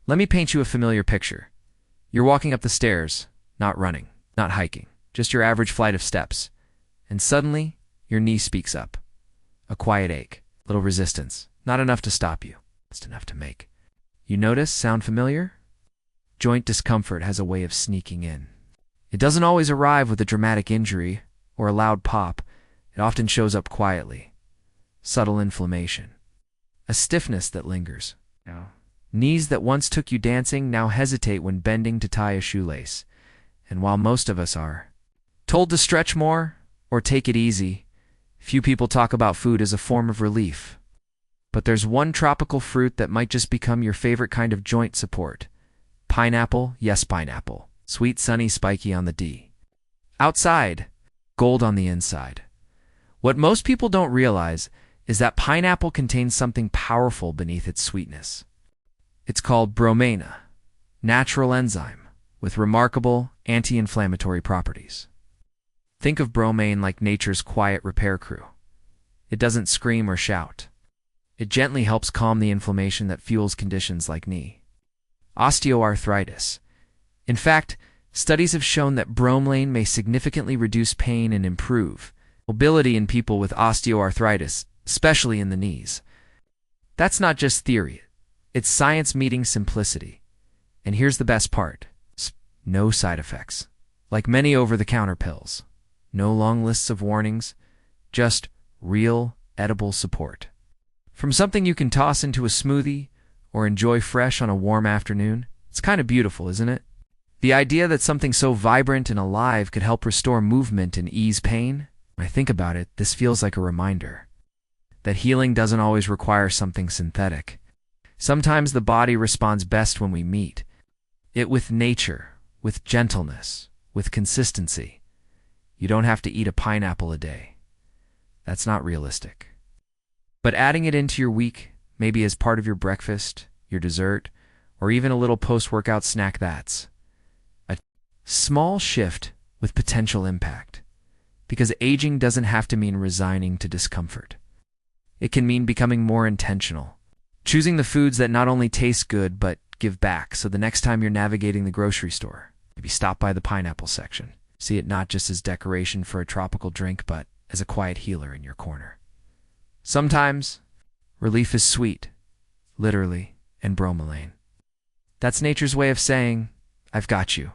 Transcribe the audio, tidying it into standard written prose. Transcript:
Let me paint you a familiar picture. You're walking up the stairs, not running, not hiking, just your average flight of steps. And suddenly, your knee speaks up. A quiet ache, little resistance, not enough to stop you, just enough to make. You notice, sound familiar? Joint discomfort has a way of sneaking in. It doesn't always arrive with a dramatic injury or a loud pop. It often shows up quietly. Subtle inflammation. A stiffness that lingers. Knees that once took you dancing now hesitate when bending to tie a shoelace. And while most of us are told to stretch more or take it easy, few people talk about food as a form of relief. But there's one tropical fruit that might just become your favorite kind of joint support. Pineapple, yes, pineapple. Sweet, sunny, spiky on the D. Outside, gold on the inside. What most people don't realize is that pineapple contains something powerful beneath its sweetness. It's called bromine, natural enzyme with remarkable anti-inflammatory properties. Think of bromine like nature's quiet repair crew. It doesn't scream or shout. It gently helps calm the inflammation that fuels conditions like knee osteoarthritis. In fact, studies have shown that bromelain may significantly reduce pain and improve mobility in people with osteoarthritis, especially in the knees. That's not just theory. It's science meeting simplicity. And here's the best part. No side effects. Like many over-the-counter pills. No long lists of warnings. Just real, edible support. From something you can toss into a smoothie or enjoy fresh on a warm afternoon, it's kind of beautiful, isn't it? The idea that something so vibrant and alive could help restore movement and ease pain? When I think about it, this feels like a reminder that healing doesn't always require something synthetic. Sometimes the body responds best when we meet it with nature, with gentleness, with consistency. You don't have to eat a pineapple a day. That's not realistic. But adding it into your week, maybe as part of your breakfast, your dessert, or even a little post-workout snack, that's a small shift with potential impact. Because aging doesn't have to mean resigning to discomfort. It can mean becoming more intentional. Choosing the foods that not only taste good, but give back, so the next time you're navigating the grocery store, maybe stop by the pineapple section. See it not just as decoration for a tropical drink, but as a quiet healer in your corner. Sometimes, relief is sweet, literally, and bromelain. That's nature's way of saying, I've got you.